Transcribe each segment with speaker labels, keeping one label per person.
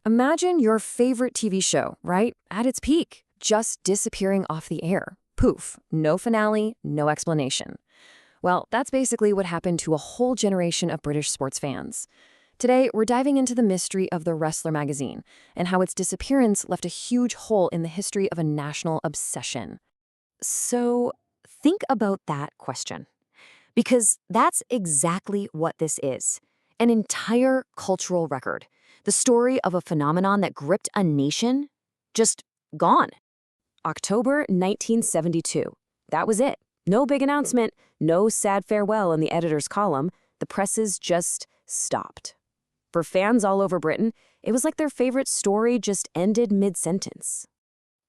Speaker 1: Imagine your favorite TV show, right? At its peak, just disappearing off the air. Poof, no finale, no explanation. Well, that's basically what happened to a whole generation of British sports fans. Today, we're diving into the mystery of the Wrestler magazine and how its disappearance left a huge hole in the history of a national obsession.
Speaker 2: So think about that question, because that's exactly what this is. An entire cultural record. The story of a phenomenon that gripped a nation, just gone. October 1972. That was it. No big announcement, no sad farewell in the editor's column. The presses just stopped. For fans all over Britain, it was like their favorite story just ended mid-sentence.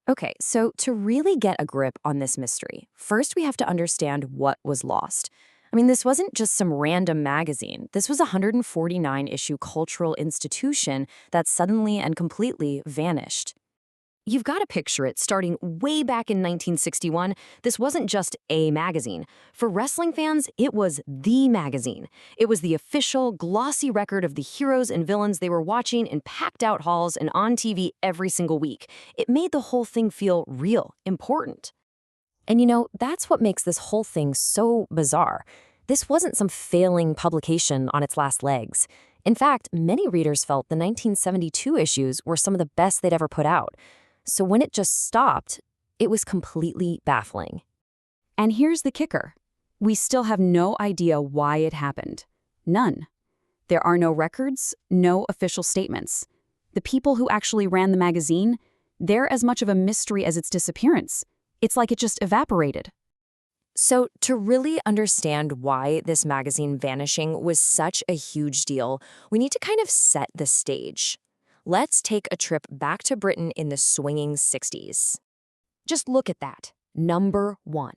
Speaker 2: Okay, so to really get a grip on this mystery, first we have to understand what was lost. This wasn't just some random magazine. This was a 149-issue cultural institution that suddenly and completely vanished. You've got to picture it starting way back in 1961. This wasn't just a magazine. For wrestling fans, it was the magazine. It was the official, glossy record of the heroes and villains they were watching in packed-out halls and on TV every single week. It made the whole thing feel real, important. And that's what makes this whole thing so bizarre. This wasn't some failing publication on its last legs. In fact, many readers felt the 1972 issues were some of the best they'd ever put out. So when it just stopped, it was completely baffling.
Speaker 3: And here's the kicker. We still have no idea why it happened. None. There are no records, no official statements. The people who actually ran the magazine, they're as much of a mystery as its disappearance. It's like it just evaporated.
Speaker 2: So to really understand why this magazine vanishing was such a huge deal, we need to kind of set the stage. Let's take a trip back to Britain in the swinging 60s. Just look at that. Number 1.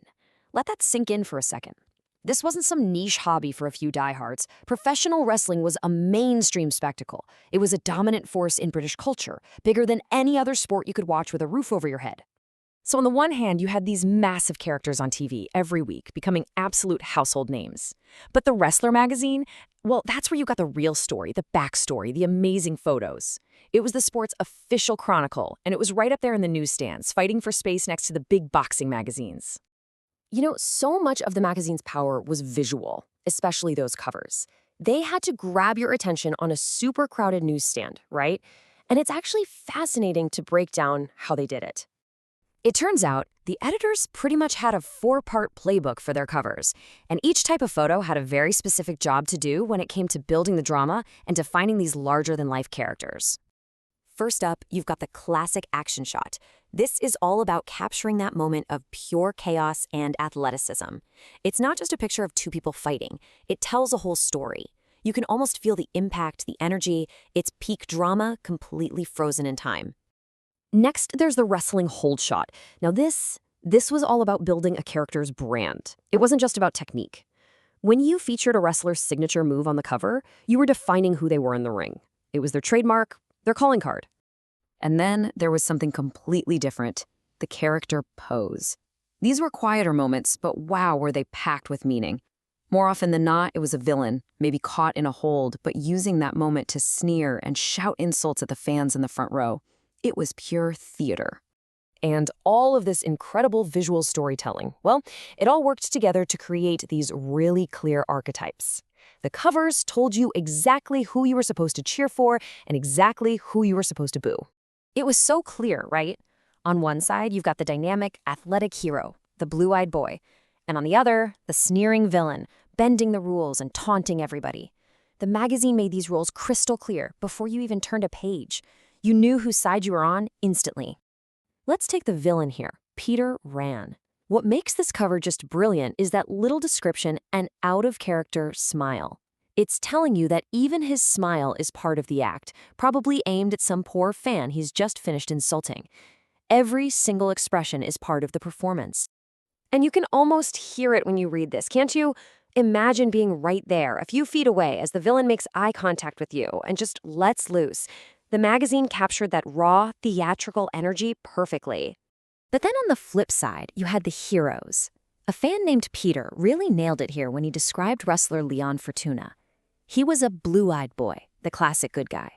Speaker 2: Let that sink in for a second. This wasn't some niche hobby for a few diehards. Professional wrestling was a mainstream spectacle. It was a dominant force in British culture, bigger than any other sport you could watch with a roof over your head. So on the one hand, you had these massive characters on TV every week, becoming absolute household names. But the Wrestler magazine, well, that's where you got the real story, the backstory, the amazing photos. It was the sport's official chronicle, and it was right up there in the newsstands, fighting for space next to the big boxing magazines. So much of the magazine's power was visual, especially those covers. They had to grab your attention on a super crowded newsstand, right? And it's actually fascinating to break down how they did it. It turns out, the editors pretty much had a 4-part playbook for their covers, and each type of photo had a very specific job to do when it came to building the drama and defining these larger-than-life characters. First up, you've got the classic action shot. This is all about capturing that moment of pure chaos and athleticism. It's not just a picture of two people fighting. It tells a whole story. You can almost feel the impact, the energy, its peak drama completely frozen in time. Next, there's the wrestling hold shot. Now this was all about building a character's brand. It wasn't just about technique. When you featured a wrestler's signature move on the cover, you were defining who they were in the ring. It was their trademark, their calling card. And then there was something completely different, the character pose. These were quieter moments, but wow, were they packed with meaning. More often than not, it was a villain, maybe caught in a hold, but using that moment to sneer and shout insults at the fans in the front row. It was pure theater. And all of this incredible visual storytelling, well, it all worked together to create these really clear archetypes. The covers told you exactly who you were supposed to cheer for and exactly who you were supposed to boo. It was so clear, right? On one side, you've got the dynamic, athletic hero, the blue-eyed boy, and on the other, the sneering villain, bending the rules and taunting everybody. The magazine made these roles crystal clear before you even turned a page. You knew whose side you were on instantly. Let's take the villain here, Peter Ran. What makes this cover just brilliant is that little description and out-of-character smile. It's telling you that even his smile is part of the act, probably aimed at some poor fan he's just finished insulting. Every single expression is part of the performance. And you can almost hear it when you read this, can't you? Imagine being right there, a few feet away, as the villain makes eye contact with you and just lets loose. The magazine captured that raw, theatrical energy perfectly. But then on the flip side, you had the heroes. A fan named Peter really nailed it here when he described wrestler Leon Fortuna. He was a blue-eyed boy, the classic good guy.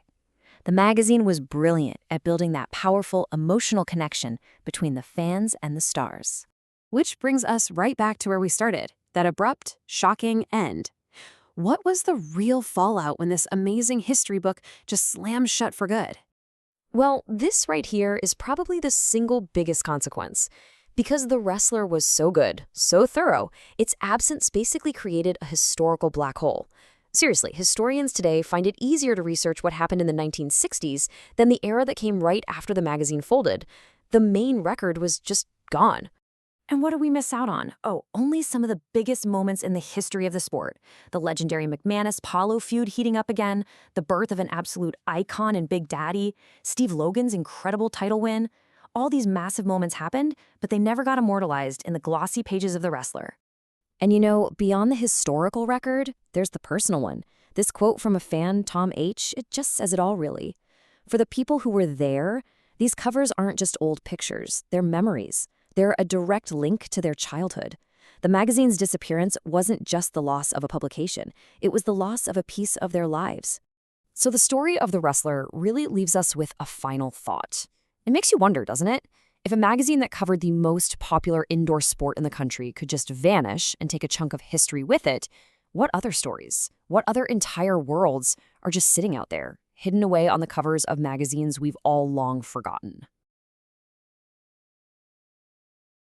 Speaker 2: The magazine was brilliant at building that powerful emotional connection between the fans and the stars.
Speaker 3: Which brings us right back to where we started, that abrupt, shocking end. What was the real fallout when this amazing history book just slammed shut for good?
Speaker 2: Well, this right here is probably the single biggest consequence. Because the wrestler was so good, so thorough, its absence basically created a historical black hole. Seriously, historians today find it easier to research what happened in the 1960s than the era that came right after the magazine folded. The main record was just gone. And what do we miss out on? Oh, only some of the biggest moments in the history of the sport. The legendary McManus-Paulo feud heating up again, the birth of an absolute icon in Big Daddy, Steve Logan's incredible title win. All these massive moments happened, but they never got immortalized in the glossy pages of The Wrestler.
Speaker 1: And you know, beyond the historical record, there's the personal one. This quote from a fan, Tom H., it just says it all, really. For the people who were there, these covers aren't just old pictures, they're memories. They're a direct link to their childhood. The magazine's disappearance wasn't just the loss of a publication, it was the loss of a piece of their lives. So the story of The Wrestler really leaves us with a final thought. It makes you wonder, doesn't it? If a magazine that covered the most popular indoor sport in the country could just vanish and take a chunk of history with it, what other stories, what other entire worlds are just sitting out there, hidden away on the covers of magazines we've all long forgotten?